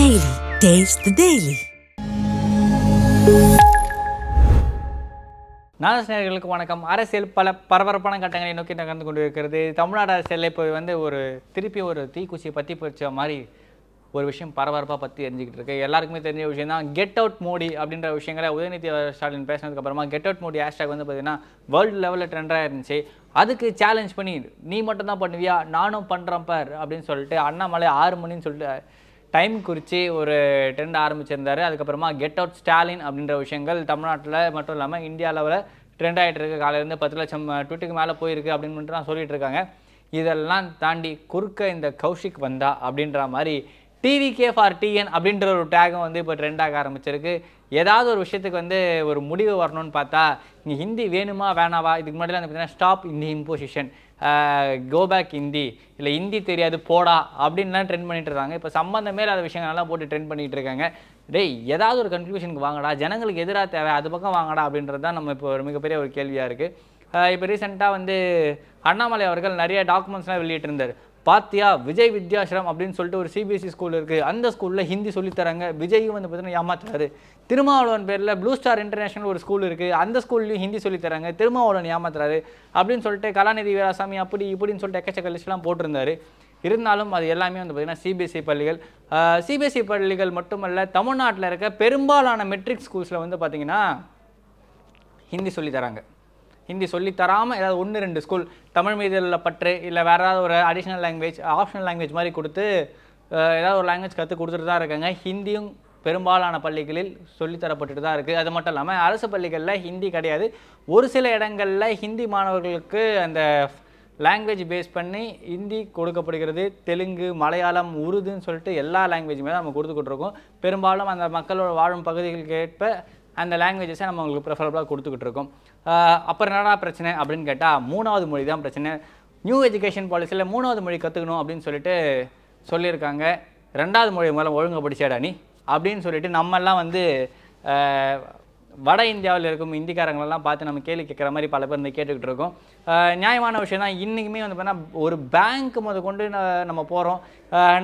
Daily. Taste the Daily. நாதஸ்நேயர்களுக்கு வணக்கம். அரசியல் பல பரபரப்பான கட்டங்களை நோக்கி நகர்ந்து கொண்டு இருக்கிறது. தமிழ்நாடு அரசியலில் இப்போ திருப்பி ஒரு தீக்குச்சியை பற்றி பிடிச்ச மாதிரி ஒரு விஷயம் பரபரப்பாக பற்றி தெரிஞ்சுக்கிட்டு இருக்கு. எல்லாருக்குமே தெரிஞ்ச விஷயம் தான் கெட் அவுட் மோடி அப்படின்ற விஷயங்களை உதயநிதி ஸ்டாலின் பேசினதுக்கப்புறமா கெட் அவுட் மோடி ஹேஷ்டாக் பார்த்தீங்கன்னா வேர்ல்டு லெவலில் ட்ரெண்டாக இருந்துச்சு. அதுக்கு சேலஞ்ச் பண்ணி நீ மட்டும் தான் பண்ணுவியா, நானும் பண்ணுறேன் பார் அப்படின்னு சொல்லிட்டு அண்ணாமலை 6 மணின்னு சொல்லிட்டு டைம் குறித்து ஒரு ட்ரெண்ட் ஆரம்பிச்சிருந்தாரு. அதுக்கப்புறமா கெட் அவுட் ஸ்டாலின் அப்படின்ற விஷயங்கள் தமிழ்நாட்டில் மட்டும் இல்லாமல் இந்தியா லெவலில் ட்ரெண்ட் ஆகிட்டு இருக்கு. காலையிலேருந்து 10 லட்சம் ட்விட்டுக்கு மேலே போயிருக்கு அப்படின்னு தான் சொல்லிட்டு இருக்காங்க. இதெல்லாம் தாண்டி குறுக்க இந்த கௌஷிக் வந்தா அப்படின்ற மாதிரி டிவிகே ஃபார் டிஎன் அப்படின்ற ஒரு டேகும் இப்போ ட்ரெண்டாக ஆரம்பிச்சிருக்கு. ஏதாவது ஒரு விஷயத்துக்கு ஒரு முடிவு வரணும்னு பார்த்தா இங்கே ஹிந்தி வேணுமா வேணாவா, இதுக்கு முன்னாடிலாம் பார்த்தீங்கன்னா stop Hindi imposition, go back Hindi, இல்லை ஹிந்தி தெரியாது போடா அப்படின்லாம் ட்ரெண்ட் பண்ணிட்டு இருக்காங்க. இப்போ சம்பந்தமே இல்லாத விஷயங்கள்லாம் போட்டு ட்ரெண்ட் பண்ணிகிட்டு இருக்காங்க. டேய் ஏதாவது ஒரு கன்க்ளூஷனுக்கு வாங்கடா, ஜனங்களுக்கு எதிராக தேவை அது பக்கம் வாங்கடா அப்படின்றது தான் நம்ம இப்போ ஒரு மிகப்பெரிய ஒரு கேள்வியாக இருக்குது. இப்போ ரீசெண்டாக அண்ணாமலை அவர்கள் நிறைய டாக்குமெண்ட்ஸ்லாம் வெளியிட்டிருந்தார். பாத்தியா விஜய் வித்யாசிரம் அப்படின்னு சொல்லிட்டு ஒரு சிபிஎஸ்சி ஸ்கூல் இருக்குது, அந்த ஸ்கூலில் ஹிந்தி சொல்லித்தராங்க, விஜயும் பார்த்தீங்கன்னா ஏமாத்துறாரு. திருமாவளவன் பேரில் ப்ளூ ஸ்டார் இன்டர்நேஷனல் ஒரு ஸ்கூல் இருக்குது, அந்த ஸ்கூல்லையும் ஹிந்தி சொல்லித்தராங்க, திருமாவளவன் ஏமாத்துறாரு அப்படின்னு சொல்லிட்டு கலாநிதி வீராசாமி அப்படி இப்படின்னு சொல்லிட்டு எக்கச்சக்க லிஸ்ட்லாம் போட்டிருந்தாரு. இருந்தாலும் அது எல்லாமே பார்த்தீங்கன்னா சிபிஎஸ்சி பள்ளிகள். சிபிஎஸ்சி பள்ளிகள் மட்டுமல்ல, தமிழ்நாட்டில் இருக்க பெரும்பாலான மெட்ரிக் ஸ்கூல்ஸில் பார்த்தீங்கன்னா ஹிந்தி சொல்லித்தராங்க. ஹிந்தி சொல்லித்தராமல் ஏதாவது 1-2 ஸ்கூல் தமிழ் மீது உள்ள பற்று இல்லை வேறு ஏதாவது ஒரு அடிஷ்னல் லாங்குவேஜ் ஆப்ஷனல் லாங்குவேஜ் மாதிரி கொடுத்து ஏதாவது ஒரு லாங்குவேஜ் கற்றுக் கொடுத்துட்டு தான் இருக்காங்க. ஹிந்தியும் பெரும்பாலான பள்ளிகளில் சொல்லித்தரப்பட்டுட்டு தான் இருக்குது. அது மட்டும் இல்லாமல் அரசு பள்ளிகளில் ஹிந்தி கிடையாது. ஒரு சில இடங்களில் ஹிந்தி மாணவர்களுக்கு அந்த லாங்குவேஜ் பேஸ் பண்ணி ஹிந்தி கொடுக்கப்படுகிறது. தெலுங்கு, மலையாளம், உருதுன்னு சொல்லிட்டு எல்லா லாங்குவேஜுமே தான் நம்ம கொடுத்துக்கிட்டு இருக்கோம். பெரும்பாலும் அந்த மக்களோட வாழும் பகுதிகளுக்கு ஏற்ப அந்த லாங்குவேஜஸை நம்ம உங்களுக்கு ப்ரிஃபரபுளாக கொடுத்துக்கிட்டு இருக்கோம். அப்புறம் என்னடா பிரச்சனை அப்படின்னு கேட்டால் 3வது மொழி தான் பிரச்சனை. நியூ எஜுகேஷன் பாலிசியில் 3வது மொழி கற்றுக்கணும் அப்படின்னு சொல்லிட்டு சொல்லியிருக்காங்க. 2வது மொழி மூலம் ஒழுங்காக படிச்சாடா நீ அப்படின்னு சொல்லிட்டு நம்மெல்லாம் வட இந்தியாவில் இருக்கும் இந்திக்காரங்களெல்லாம் பார்த்து நம்ம கேள்வி கேட்குற மாதிரி பல பேர் கேட்டுக்கிட்டு இருக்கோம். நியாயமான விஷயம் தான். இன்றைக்குமே பார்த்தீங்கன்னா ஒரு பேங்க் கொண்டு நம்ம போகிறோம்,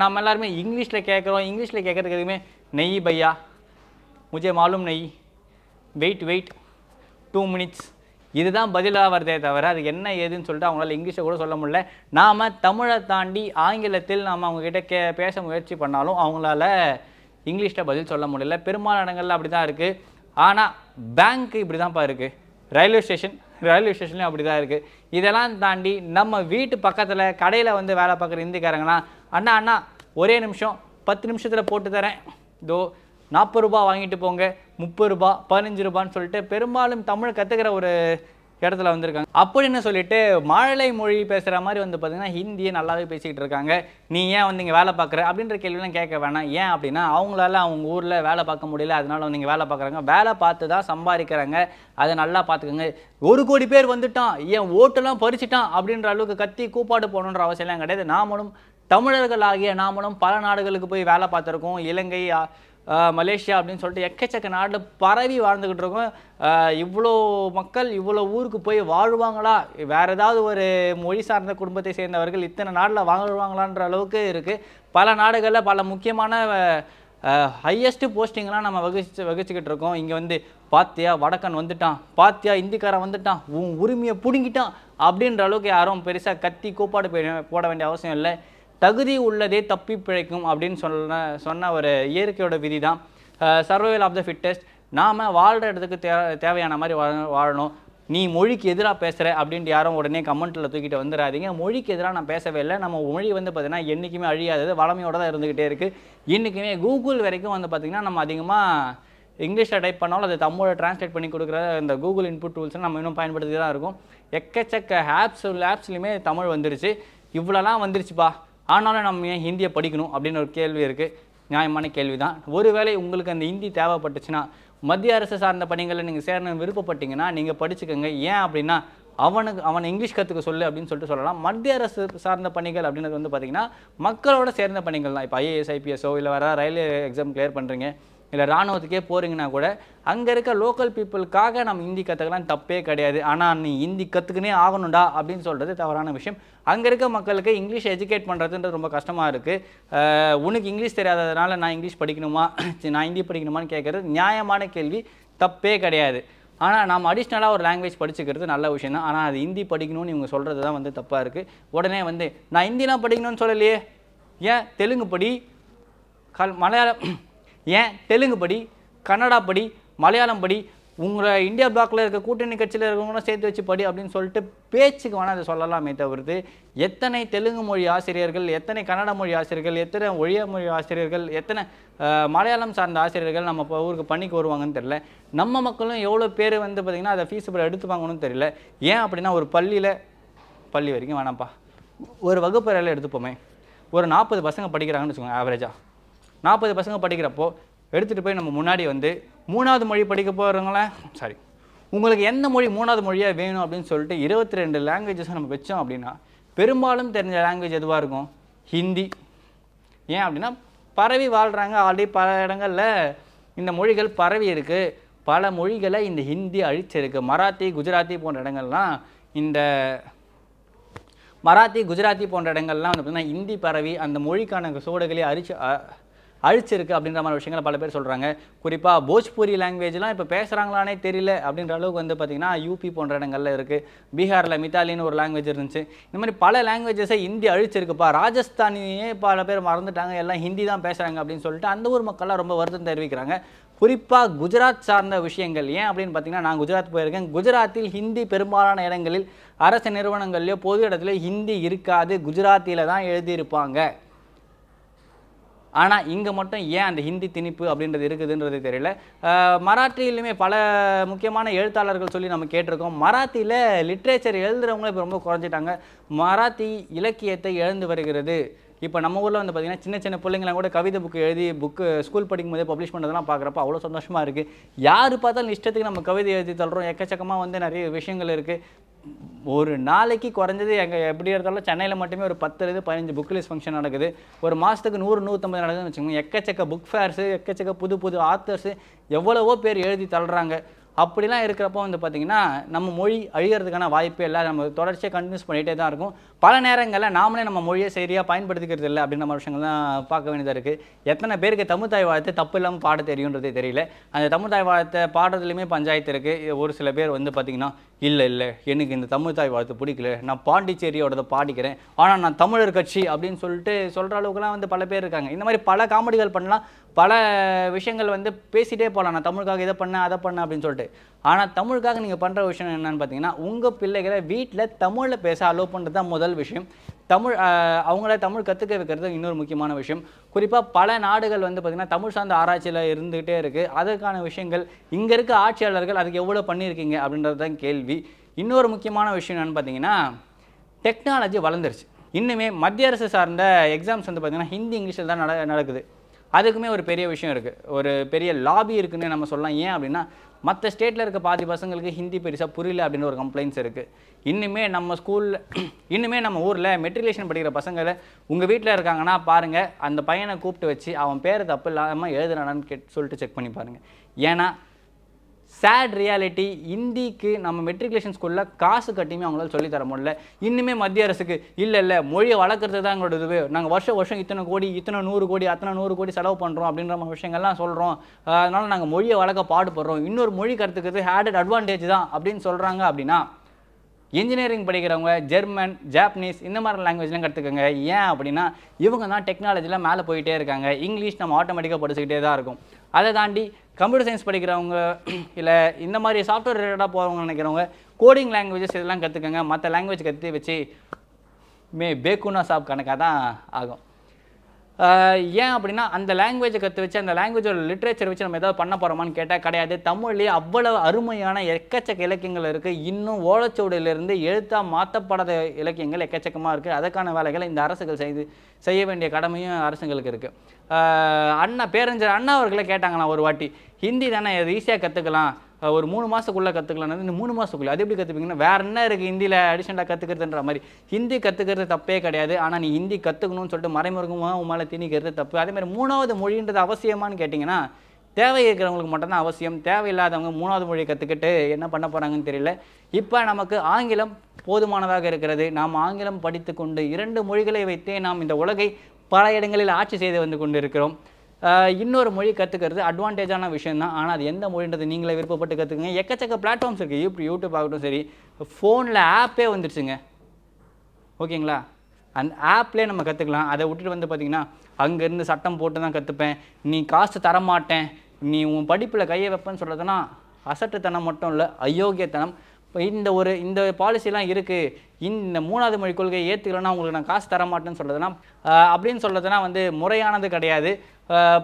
நம்ம எல்லாருமே இங்கிலீஷில் கேட்குறோம். இங்கிலீஷில் கேட்குறதுக்கு எதுவுமே நெய் பையா, முஜே மாலும் நெய், வெயிட் 2 minutes இதுதான் பதிலாக வருதே தவிர அது என்ன ஏதுன்னு சொல்லிட்டு அவங்களால இங்கிலீஷை கூட சொல்ல முடியல. நாம் தமிழை தாண்டி ஆங்கிலத்தில் நாம் அவங்கக்கிட்ட பேச முயற்சி பண்ணாலும் அவங்களால இங்கிலீஷில் பதில் சொல்ல முடியல. பெரும்பாலான இடங்கள்ல அப்படி தான் இருக்குது. ஆனால் பேங்க்கு இப்படி தான்ப்பா இருக்குது, ரயில்வே ஸ்டேஷன்லேயும் அப்படி தான் இருக்குது. இதெல்லாம் தாண்டி நம்ம வீட்டு பக்கத்தில் கடையில் வேலை பார்க்குற இந்திக்காரங்களாம் அண்ணா ஒரே நிமிஷம் 10 நிமிஷத்தில் போட்டு தரேன், இதோ 40 ரூபா வாங்கிட்டு போங்க, 30 ரூபா 15 ரூபான்னு சொல்லிட்டு பெரும்பாலும் தமிழ் கற்றுக்கிற ஒரு இடத்துல வந்திருக்காங்க. அப்படின்னு சொல்லிட்டு மாழலை மொழி பேசுகிற மாதிரி பார்த்தீங்கன்னா ஹிந்தியை நல்லாவே பேசிக்கிட்டு இருக்காங்க. நீ ஏன் இங்கே வேலை பார்க்குற அப்படின்ற கேள்விலாம் கேட்க வேணாம். ஏன் அப்படின்னா அவங்களால அவங்க ஊரில் வேலை பார்க்க முடியல, அதனால நீங்கள் வேலை பார்க்குறாங்க. வேலை பார்த்து தான் சம்பாதிக்கிறாங்க, அதை நல்லா பார்த்துக்கோங்க. 1 கோடி பேர் வந்துட்டான், ஏன் ஓட்டெல்லாம் பறிச்சிட்டான் அப்படின்ற அளவுக்கு கத்தி கூப்பாடு போகணுன்ற அவசியம்லாம் கிடையாது. நாமளும் தமிழர்களாகிய நாமளும் பல நாடுகளுக்கு போய் வேலை பார்த்துருக்கோம். இலங்கை, மலேசியா அப்படின்னு சொல்லிட்டு எக்கச்சக்க நாடு பரவி வாழ்ந்துக்கிட்டு இருக்கோம். இவ்வளோ மக்கள் இவ்வளோ ஊருக்கு போய் வாழ்வாங்களா, வேறு ஏதாவது ஒரு மொழி சார்ந்த குடும்பத்தை சேர்ந்தவர்கள் இத்தனை நாட்டில் வாழ்வாங்களான்ற அளவுக்கு இருக்குது. பல நாடுகளில் பல முக்கியமான ஹையஸ்ட்டு போஸ்டிங்லாம் நம்ம வகிச்சுக்கிட்டு இருக்கோம். இங்கே பாத்தியா வடக்கன் வந்துட்டான், பாத்தியா இந்திக்காரன் வந்துட்டான், உன் உரிமையை பிடுங்கிட்டான் அப்படின்ற அளவுக்கு யாரும் பெருசாக கத்தி கூப்பாடு போட வேண்டிய அவசியம் இல்லை. தகுதி உள்ளதே தப்பி பிழைக்கும் அப்படின்னு சொன்ன ஒரு இயற்கையோட விதி தான். Survival of the fittest. நாம் வாழ்கிற இடத்துக்கு தேவையான மாதிரி வாழணும். நீ மொழிக்கு எதிராக பேசுகிற அப்படின்ட்டு யாரும் உடனே கமெண்ட்டில் தூக்கிட்டு வந்துடாதீங்க. மொழிக்கு எதிராக நான் பேசவே இல்லை. நம்ம மொழி பார்த்தீங்கன்னா என்றைக்குமே அழியாதது, வளமையோடு தான் இருந்துக்கிட்டே இருக்குது. இன்றைக்குமே கூகுள் வரைக்கும் பார்த்திங்கன்னா நம்ம அதிகமாக இங்கிலீஷில் டைப் பண்ணாலும் அது தமிழை டிரான்ஸ்லேட் பண்ணி கொடுக்குற இந்த கூகுள் இன்புட் டூல்ஸை நம்ம இன்னும் பயன்படுத்தி தான் இருக்கும். எக்கச்சக்க ஆப்ஸ்லையுமே தமிழ் வந்துருச்சு. இவ்வளோலாம் வந்துருச்சுப்பா, ஆனாலும் நம்ம ஏன் ஹிந்தியை படிக்கணும் அப்படின்னு ஒரு கேள்வி இருக்குது. நியாயமான கேள்வி தான். ஒருவேளை உங்களுக்கு அந்த ஹிந்தி தேவைப்பட்டுச்சுன்னா மத்திய அரசு சார்ந்த பணிகளில் நீங்கள் சேரணும் விருப்பப்பட்டீங்கன்னா நீங்கள் படிச்சுக்கோங்க. ஏன் அப்படின்னா அவனை இங்கிலீஷ் கற்றுக்க சொல்லு அப்படின்னு சொல்லிட்டு சொல்லலாம். மத்திய அரசு சார்ந்த பணிகள் அப்படின்றது பார்த்திங்கன்னா மக்களோட சேர்ந்த பணிகள் தான். இப்போ ஐஏஎஸ் ஐபிஎஸ்ஓ இல்லை வேறு ரயில்வே எக்ஸாம் கிளியர் பண்ணுறீங்க, இல்லை இராணுவத்துக்கே போகிறீங்கன்னா கூட அங்கே இருக்க லோக்கல் பீப்புளுக்காக நம்ம ஹிந்தி கற்றுக்கலாம், தப்பே கிடையாது. ஆனால் நீ ஹிந்தி கற்றுக்குனே ஆகணும்டா அப்படின்னு சொல்கிறது தவறான விஷயம். அங்கே இருக்க மக்களுக்கு இங்கிலீஷ் எஜுகேட் பண்ணுறதுன்றது ரொம்ப கஷ்டமாக இருக்குது. உனக்கு இங்கிலீஷ் தெரியாததுனால நான் இங்கிலீஷ் படிக்கணுமா, நான் ஹிந்தி படிக்கணுமான்னு கேட்குறது நியாயமான கேள்வி, தப்பே கிடையாது. ஆனால் நம்ம அடிஷ்னலாக ஒரு லாங்குவேஜ் படிச்சுக்கிறது நல்ல விஷயம் தான். ஆனால் அது ஹிந்தி படிக்கணும்னு இவங்க சொல்கிறது தான் வந்து தப்பாக இருக்குது. உடனே வந்து நான் ஹிந்திலாம் படிக்கணும்னு சொல்லலையே, ஏன் தெலுங்கு படி, மலையாளம், ஏன் தெலுங்கு படி, கன்னடா படி, மலையாளம் படி, உங்களை இந்தியா பிளாக்கில் இருக்க கூட்டணி கட்சியில் இருக்கிறவங்களும் சேர்த்து வச்சு படி அப்படின்னு சொல்லிட்டு பேச்சுக்கு வேணால் அதை சொல்லலாமே தவிர்த்து எத்தனை தெலுங்கு மொழி ஆசிரியர்கள், எத்தனை கன்னட மொழி ஆசிரியர்கள், எத்தனை ஒழிய மொழி ஆசிரியர்கள், எத்தனை மலையாளம் சார்ந்த ஆசிரியர்கள் நம்ம இப்போ ஊருக்கு பண்ணிக்கு வருவாங்கன்னு தெரியல. நம்ம மக்களும் எவ்வளோ பேர் வந்து பார்த்திங்கன்னா அதை ஃபீஸ் எடுத்துப்பாங்கன்னு தெரியல. ஏன் அப்படின்னா ஒரு பள்ளி வரைக்கும் வேணாம்ப்பா, ஒரு வகுப்பறையில் எடுத்துப்போமே, ஒரு 40 பசங்க படிக்கிறாங்கன்னு வச்சுக்கோங்க. ஆவரேஜாக 40 பசங்க படிக்கிறப்போ எடுத்துகிட்டு போய் நம்ம முன்னாடி வந்து 3வது மொழி படிக்க போகிறவங்களேன், சாரி, உங்களுக்கு எந்த மொழி 3வது மொழியாக வேணும் அப்படின்னு சொல்லிட்டு 22 லாங்குவேஜஸை நம்ம வச்சோம் அப்படின்னா பெரும்பாலும் தெரிஞ்ச லாங்குவேஜ் எதுவாக இருக்கும்? ஹிந்தி. ஏன் அப்படின்னா பரவி வாழ்கிறாங்க. ஆல்ரெடி பல இடங்களில் இந்த மொழிகள் பரவி இருக்குது. பல மொழிகளை இந்த ஹிந்தி அழிச்சிருக்கு. மராத்தி, குஜராத்தி போன்ற இடங்கள்லாம் வந்து பார்த்திங்கன்னா ஹிந்தி பரவி அந்த மொழிக்கான சோடுகளே அழிச்சிருக்கு அப்படின்ற மாதிரி விஷயங்களை பல பேர் சொல்கிறாங்க. குறிப்பாக போஜ்பூரி லாங்குவேஜ்லாம் இப்போ பேசுகிறாங்களானே தெரியல அப்படின்ற அளவுக்கு வந்து பார்த்திங்கன்னா யூபி போன்ற இடங்களில் இருக்குது. பீகாரில் மித்தாலின்னு ஒரு லாங்குவேஜ் இருந்துச்சு. இந்த மாதிரி பல லாங்குவேஜஸை ஹிந்தி அழிச்சிருக்குப்பா. ராஜஸ்தானியே பல பேர் மறந்துட்டாங்க, எல்லாம் ஹிந்தி தான் பேசுகிறாங்க அப்படின்னு சொல்லிட்டு அந்த ஊர் மக்கள்லாம் ரொம்ப வருத்தம் தெரிவிக்கிறாங்க. குறிப்பாக குஜராத் சார்ந்த விஷயங்கள். ஏன் அப்படின்னு பார்த்தீங்கன்னா நான் குஜராத் போயிருக்கேன். குஜராத்தில் ஹிந்தி பெரும்பாலான இடங்களில் அரசு நிறுவனங்கள்லேயோ பொது இடத்துல ஹிந்தி இருக்காது, குஜராத்தியில் தான் எழுதியிருப்பாங்க. ஆனால் இங்கே மட்டும் ஏன் அந்த ஹிந்தி திணிப்பு அப்படின்றது இருக்குதுன்றது தெரியல. மராட்டியிலுமே பல முக்கியமான எழுத்தாளர்கள் சொல்லி நம்ம கேட்டிருக்கோம். மராத்தியில் லிட்ரேச்சர் எழுதுகிறவங்களும் இப்போ ரொம்ப குறைஞ்சிட்டாங்க. மராத்தி இலக்கியத்தை இழந்து வருகிறது. இப்போ நம்ம ஊரில் வந்து பார்த்திங்கன்னா சின்ன சின்ன பிள்ளைங்களாம் கூட கவிதை எழுதி ஸ்கூல் படிக்கும் போதே பப்ளிஷ் பண்ணுறதெல்லாம் பார்க்குறப்ப அவ்வளோ சந்தோஷமாக இருக்குது. யார் பார்த்தாலும் இஷ்டத்துக்கு நம்ம கவிதை எழுதி தள்ளுறோம். எக்கச்சக்கமாக வந்து நிறைய விஷயங்கள் இருக்குது. ஒரு நாளைக்கு குறைஞ்சது எங்கள் எப்படி இருந்தாலும் சென்னையில் மட்டுமே ஒரு 10-15 புக் ரிலீஸ் ஃபங்க்ஷன் நடக்குது. ஒரு மாதத்துக்கு 100-150 நடக்குதுன்னு வச்சுக்கோங்க. எக்கச்சக்க புக் ஃபேர்ஸு, எக்கச்சக்க புது ஆத்தர்ஸு எவ்வளவோ பேர் எழுதி தள்ளுறாங்க. அப்படிலாம் இருக்கிறப்போ வந்து பார்த்திங்கன்னா நம்ம மொழி அழிகிறதுக்கான வாய்ப்பே இல்லை. நம்ம தொடர்ச்சியாக கண்டினியூஸ் பண்ணிகிட்டே தான் இருக்கும். பல நேரங்களில் நாமளே நம்ம மொழியை சரியாக பயன்படுத்திக்கிறது இல்லை அப்படின்ற மாதிரி விஷயங்கள்லாம் பார்க்க வேண்டியதாக இருக்குது. எத்தனை பேருக்கு தமிழ்தாய் வாழ்த்து தப்பு இல்லாமல் பாட தெரியுன்றதே தெரியல. அந்த தமிழ்தாய் வாழ்த்தை பாடுறதுலையுமே பஞ்சாயத்து இருக்குது. ஒரு சில பேர் வந்து பார்த்திங்கன்னா இல்லை எனக்கு இந்த தமிழ்தாய் வாழ்த்து பிடிக்கல, நான் பாண்டிச்சேரியோட பாடிக்கிறேன், ஆனால் நான் தமிழர் கட்சி அப்படின்னு சொல்லிட்டு சொல்கிற அளவுக்குலாம் வந்து பல பேர் இருக்காங்க. இந்த மாதிரி பல காமெடிகள் பண்ணலாம், பல விஷயங்கள் வந்து பேசிகிட்டே போகலாம். நான் தமிழுக்காக இதை பண்ணேன் அதை பண்ணேன் அப்படின்னு சொல்லிட்டு. ஆனால் தமிழுக்காக நீங்கள் பண்ணுற விஷயம் என்னென்னு பார்த்தீங்கன்னா உங்கள் பிள்ளைகளை வீட்டில் தமிழில் பேச அலோவ் பண்ணுறது தான் முதல் விஷயம். அவங்கள தமிழ் கற்றுக்க வைக்கிறது இன்னொரு முக்கியமான விஷயம். குறிப்பாக பல நாடுகள் வந்து பார்த்திங்கன்னா தமிழ் சார்ந்த ஆராய்ச்சியில் இருந்துகிட்டே இருக்குது. அதற்கான விஷயங்கள் இங்கே இருக்க ஆட்சியாளர்கள் அதுக்கு எவ்வளோ பண்ணியிருக்கீங்க அப்படின்றது தான் கேள்வி. இன்னொரு முக்கியமான விஷயம் என்னென்னு பார்த்தீங்கன்னா டெக்னாலஜி வளர்ந்துருச்சு. இன்னுமே மத்திய அரசு சார்ந்த எக்ஸாம்ஸ் வந்து பார்த்திங்கன்னா ஹிந்தி இங்கிலீஷில் தான் நடக்குது. அதுக்குமே ஒரு பெரிய விஷயம் இருக்குது, ஒரு பெரிய லாபி இருக்குன்னு நம்ம சொல்லலாம். ஏன் அப்படின்னா மற்ற ஸ்டேட்டில் இருக்க பாதி பசங்களுக்கு ஹிந்தி பெருசாக புரியல அப்படின்னு ஒரு கம்ப்ளைண்ட்ஸ் இருக்குது. இன்னுமே நம்ம ஊரில் மெட்ரிகுலேஷன் படிக்கிற பசங்களை உங்கள் வீட்டில் இருக்காங்கன்னா பாருங்கள், அந்த பையனை கூப்பிட்டு வச்சு அவன் பேர் தப்பு இல்லாமல் எழுதுனானான்னு சொல்லிட்டு செக் பண்ணி பாருங்கள். ஏன்னா சேட் ரியாலிட்டி, ஹிந்திக்கு நம்ம மெட்ரிகுலேஷன் ஸ்கூலில் காசு கட்டியுமே அவங்களால சொல்லித்தர முடியல. இன்னுமே மத்திய அரசுக்கு இல்லை மொழியை வளர்க்குறது தான் எங்களோட இதுவே, நாங்கள் வருஷம் இத்தனை கோடி, இத்தனை 100 கோடி, அத்தனை 100 கோடி செலவு பண்ணுறோம் அப்படின்ற மாதிரி விஷயங்கள்லாம் சொல்கிறோம். அதனால் நாங்கள் மொழியை வளர்க்க பாடுபடுறோம், இன்னொரு மொழி கற்றுக்கிறது ஆடட் அட்வான்டேஜ் தான் அப்படின்னு சொல்கிறாங்க. அப்படின்னா இன்ஜினியரிங் படிக்கிறவங்க ஜெர்மன், ஜாப்பனீஸ் இந்த மாதிரி லாங்குவேஜ்லாம் கற்றுக்கங்க. ஏன் அப்படின்னா இவங்க தான் டெக்னாலஜியில் மேலே போயிட்டே இருக்காங்க. இங்கிலீஷ் நம்ம ஆட்டோமேட்டிக்காக படிச்சுக்கிட்டே தான் இருக்கும். அதை தாண்டி கம்ப்யூட்டர் சயின்ஸ் படிக்கிறவங்க இல்லை இந்த மாதிரி சாஃப்ட்வேர் ரிலேட்டடாக போகிறவங்க நினைக்கிறவங்க கோடிங் லாங்குவேஜஸ் இதெல்லாம் கற்றுக்கங்க. மற்ற லாங்குவேஜ் கற்று வச்சு பேக்குனா சாப் கணக்காக தான் ஆகும். ஏன் அப்படின்னா அந்த லாங்குவேஜை கற்று வச்சு அந்த லாங்குவேஜோட லிட்ரேச்சர் வச்சு நம்ம ஏதாவது பண்ண போகிறோமான்னு கேட்டால் கிடையாது. தமிழ்லேயே அவ்வளவு அருமையான எக்கச்சக்க இலக்கியங்கள் இருக்குது. இன்னும் ஓலைச்சுவடியிலிருந்து எழுத்தாக மாற்றப்படாத இலக்கியங்கள் எக்கச்சக்கமாக இருக்குது. அதற்கான வேலைகளை இந்த அரசுகள் செய்ய வேண்டிய கடமையும் அரசுங்களுக்கு இருக்குது. பேரறிஞர் அண்ணா அவர்களை கேட்டாங்களாம் ஒரு வாட்டி, ஹிந்தி தானே அது ஈஸியாக கற்றுக்கலாம், ஒரு 3 மாதத்துக்குள்ளே கற்றுக்கலாம். இந்த 3 மாதத்துக்குள்ளே அது எப்படி கற்றுப்பீங்கன்னா வேறு என்ன இருக்குது ஹிந்தியில் அடிஷனலாக கற்றுக்கிறதுன்ற மாதிரி. ஹிந்தி கற்றுக்கிறது தப்பே கிடையாது. ஆனால் நீ ஹிந்தி கற்றுக்கணும்னு சொல்லிட்டு மறைமுகமாக உன் மேலே திணிக்கிறது தப்பு. அதேமாதிரி 3வது மொழின்றது அவசியமானு கேட்டிங்கன்னா தேவை இருக்கிறவங்களுக்கு மட்டும்தான் அவசியம். தேவையில்லாதவங்க 3வது மொழியை கற்றுக்கிட்டு என்ன பண்ண போகிறாங்கன்னு தெரியல. இப்போ நமக்கு ஆங்கிலம் போதுமானதாக இருக்கிறது. நாம் ஆங்கிலம் படித்து கொண்டு 2 மொழிகளை வைத்தே நாம் இந்த உலகை பல இடங்களில் ஆட்சி செய்து வந்து கொண்டு இருக்கிறோம். இன்னொரு மொழி கற்றுக்கிறது அட்வான்டேஜான விஷயம் தான். ஆனால் அது எந்த மொழின்றது நீங்களே விருப்பப்பட்டு கற்றுக்குங்க. எக்கச்சக்க பிளாட்ஃபார்ம்ஸ் இருக்குது. யூடியூப் ஆகட்டும் சரி, ஃபோனில் ஆப்பே வந்துடுச்சுங்க. ஓகேங்களா? அந்த ஆப்லேயே நம்ம கற்றுக்கலாம். அதை விட்டுட்டு வந்து பார்த்திங்கன்னா அங்கேருந்து சட்டம் போட்டு தான் கற்றுப்பேன், நீ காசு தரமாட்டேன், நீ உன் படிப்பில் கையை வைப்பேன்னு சொல்கிறதுனா அசட்டுத்தனம் மட்டும் இல்லை, அயோக்கியத்தனம். இப்போ இந்த பாலிசிலாம் இருக்குது, இந்த 3வது மொழி கொள்கையை ஏற்றுக்கலன்னா உங்களுக்கு நான் காசு தரமாட்டேன்னு சொல்கிறதுனா அப்படின்னு சொல்கிறதுனா வந்து முறையானது கிடையாது.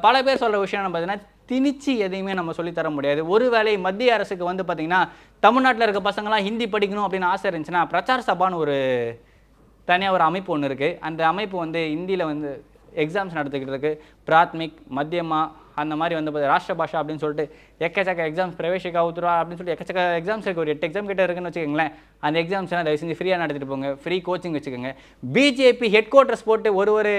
பல பேர் சொல்கிற விஷயம் என்ன பார்த்தீங்கன்னா, திணிச்சு எதையுமே நம்ம சொல்லித்தர முடியாது. ஒருவேளை மத்திய அரசுக்கு வந்து பார்த்திங்கன்னா தமிழ்நாட்டில் இருக்க பசங்களாம் ஹிந்தி படிக்கணும் அப்படின்னு ஆசை இருந்துச்சுன்னா பிரச்சார் சபான்னு ஒரு தனியாக ஒரு அமைப்பு ஒன்று இருக்குது. அந்த அமைப்பு வந்து ஹிந்தியில் வந்து எக்ஸாம்ஸ் நடத்திக்கிட்டு இருக்குது. பிராத்மிக், மத்தியமா, அந்த மாதிரி வந்து ராஷ்டிர பாஷா அப்படின்னு சொல்லிட்டு எக்கச்சக்க எக்ஸாம்ஸ், பிரவேசிக்கா, உத்ரா அப்படின்னு சொல்லிட்டு எக்கச்சக்க எக்ஸாம்ஸ் இருக்குது. ஒரு 8 எக்ஸாம் கிட்ட இருக்குன்னு வச்சுக்கோங்களேன். அந்த எக்ஸாம்ஸ்லாம் தயவு செஞ்சு ஃப்ரீயாக நடத்திட்டு போங்க. ஃப்ரீ கோச்சிங் வச்சுக்கோங்க. பிஜேபி ஹெட் குவார்ட்டர்ஸ் போட்டு ஒரு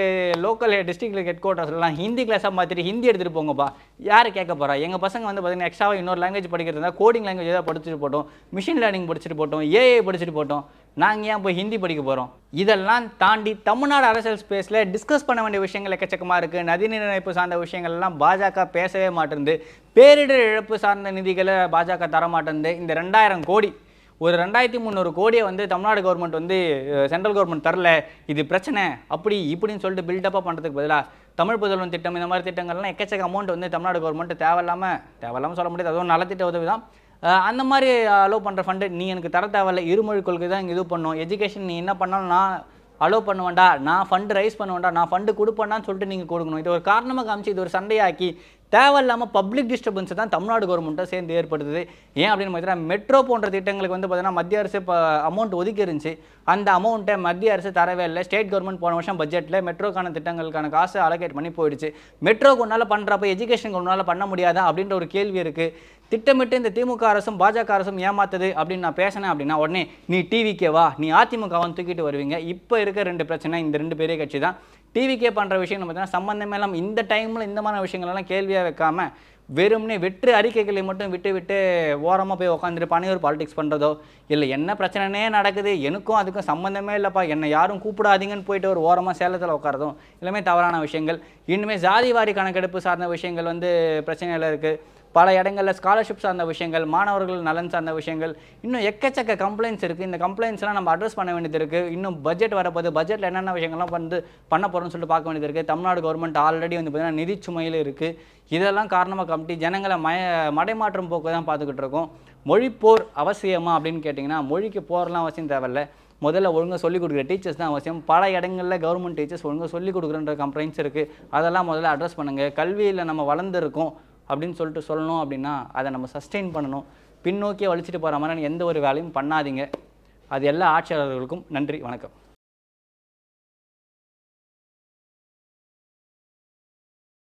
லோக்கல் டிஸ்ட்ரிக்ட் ஹெட் குவார்ட்டர்ஸ்லாம் ஹிந்தி கிளாஸாக மாற்றிட்டு ஹிந்தி எடுத்துகிட்டு போங்கப்பா. யார் கேட்க போகிறா? எங்கள் பசங்க வந்து பார்த்திங்கன்னா எக்ஸ்ட்ராவாக இன்னொரு லாங்குவேஜ் படிக்கிறதா, கோடிங் லாங்குவேஜ் ஏதாவது படிச்சுட்டு போட்டோம், மிஷின் லேர்னிங் படிச்சுட்டு போட்டோம், ஏஐ படிச்சுட்டு போட்டோம். நாங்கள் ஏன் போய் ஹிந்தி படிக்க போகிறோம்? இதெல்லாம் தாண்டி தமிழ்நாடு அரசியல் ஸ்பேஸில் டிஸ்கஸ் பண்ண வேண்டிய விஷயங்கள் எக்கச்சக்கமாக இருக்குது. நதிநீர் இணைப்பு சார்ந்த விஷயங்கள்லாம் பாஜக பேசவே மாட்டேருந்து. பேரிடர் இழப்பு சார்ந்த நிதிகளை பாஜக தரமாட்டேருந்து. இந்த 2000 கோடி, ஒரு 2300 கோடியை வந்து தமிழ்நாடு கவர்மெண்ட் வந்து சென்ட்ரல் கவர்மெண்ட் தரல, இது பிரச்சனை அப்படி இப்படின்னு சொல்லிட்டு பில்டப்பாக பண்ணுறதுக்கு பதிலாக தமிழ் புதல்வன் திட்டம் இந்த மாதிரி திட்டங்கள்லாம் எக்கச்சக்க அமௌண்ட் வந்து தமிழ்நாடு கவர்மெண்ட் தேவையில்லாமல் சொல்ல முடியாது, அதுவும் நலத்திட்ட உதவி தான். அந்த மாதிரி அலோவ் பண்ணுற ஃபண்டு நீ எனக்கு தர தேவையில்லை, இருமொழி கொள்கை தான் இங்கே இது பண்ணும். எஜுகேஷன் நீ என்ன பண்ணாலும் நான் அலோவ் பண்ணுவேன்டா, நான் ஃபண்டு ரைஸ் பண்ணுவேன்டா, நான் ஃபண்டு கொடுப்பேன்னான்னு சொல்லிட்டு நீங்கள் கொடுக்கணும். இது ஒரு காரணமாக காமிச்சு இது ஒரு சண்டையாக்கி தேவையில்லாமல் பப்ளிக் டிஸ்டர்பன்ஸ் தான் தமிழ்நாடு கவர்மெண்ட்டை சேர்ந்து ஏற்படுத்துது. ஏன் அப்படின்னு பார்த்தீங்கன்னா மெட்ரோ போன்ற திட்டங்களுக்கு வந்து பார்த்தீங்கன்னா மத்திய அரசு இப்போ அமௌண்ட் ஒதுக்கி இருந்துச்சு. அந்த அமௌண்ட்டை மத்திய அரசு தரவே இல்லை. ஸ்டேட் கவர்மெண்ட் போன வருஷம் பட்ஜெட்டில் மெட்ரோக்கான திட்டங்களுக்கான காசு அலோகேட் பண்ணி போயிடுச்சு. மெட்ரோக்கு ஒன்றால் பண்ணுறப்ப எஜுகேஷனுக்கு ஒன்றால் பண்ண முடியாதா அப்படின்ற ஒரு கேள்வி இருக்குது. திட்டமிட்டு இந்த திமுக அரசும் பாஜக அரசும் ஏமாத்துது அப்படின்னு நான் பேசினேன் அப்படின்னா உடனே நீ டிவிக்கேவா, நீ அதிமுகவான்னு தூக்கிட்டு வருவீங்க. இப்போ இருக்க 2 பிரச்சனை இந்த 2 பெரிய கட்சி தான். டிவிக்கே பண்ணுற விஷயம் பார்த்தீங்கன்னா சம்மந்தமே இல்லாமல் இந்த டைமில் இந்த மாதிரி விஷயங்கள்லாம் கேள்வியாக வைக்காமல் வெறும்னே வெற்று அறிக்கைகளை மட்டும் விட்டு ஓரமாக போய் உட்காந்துட்டு பணியூர் பாலிடிக்ஸ் பண்ணுறதோ, இல்லை என்ன பிரச்சனைனே நடக்குது எனக்கும் அதுக்கும் சம்மந்தமே இல்லைப்பா, என்னை யாரும் கூப்பிடாதீங்கன்னு போயிட்டு ஒரு ஓரமாக சேலத்தில் உட்காரதும் எல்லாமே தவறான விஷயங்கள். இன்னுமே ஜாதிவாரி கணக்கெடுப்பு சார்ந்த விஷயங்கள் வந்து பிரச்சனையில் இருக்குது. பல இடங்களில் ஸ்காலர்ஷிப் சார்ந்த விஷயங்கள், மாணவர்கள் நலன் சார்ந்த விஷயங்கள், இன்னும் எக்கச்சக்க கம்ப்ளைண்ட்ஸ் இருக்குது. இந்த கம்ப்ளைண்ட்ஸ்லாம் நம்ம அட்ரஸ் பண்ண வேண்டியது இருக்குது. இன்னும் பட்ஜெட் வரப்போது, பட்ஜெட்டில் என்னென்ன விஷயங்கள்லாம் பண்ண போகிறோம்னு சொல்லிட்டு பார்க்க வேண்டியது இருக்குது. தமிழ்நாடு கவர்மெண்ட் ஆல்ரெடி வந்து பார்த்திங்கன்னா நிதி சுமையில் இருக்குது. இதெல்லாம் காரணமாக காமிட்டி ஜனங்களை மடைமாற்றம் போக்கு தான் பார்த்துக்கிட்டு இருக்கோம். மொழிப்போர் அவசியமா அப்படின்னு கேட்டிங்கன்னா மொழிக்கு போரெலாம் அவசியம் தேவையில்லை. முதல்ல ஒழுங்காக சொல்லிக் கொடுக்குற டீச்சர்ஸ் தான் அவசியம். பல இடங்களில் கவர்மெண்ட் டீச்சர்ஸ் ஒழுங்காக சொல்லிக் கொடுக்குறன்ற கம்ப்ளைண்ட்ஸ் இருக்குது. அதெல்லாம் முதல்ல அட்ரஸ் பண்ணுங்கள். கல்வியில் நம்ம வளர்ந்துருக்கோம் அப்படின்னு சொல்லிட்டு சொல்லணும் அப்படின்னா அதை நம்ம சஸ்டெயின் பண்ணணும். பின்னோக்கியே வலிச்சிட்டு போகிற மாதிரி எந்த ஒரு வேலையும் பண்ணாதீங்க. அது எல்லா ஆட்சியாளர்களுக்கும் நன்றி, வணக்கம்.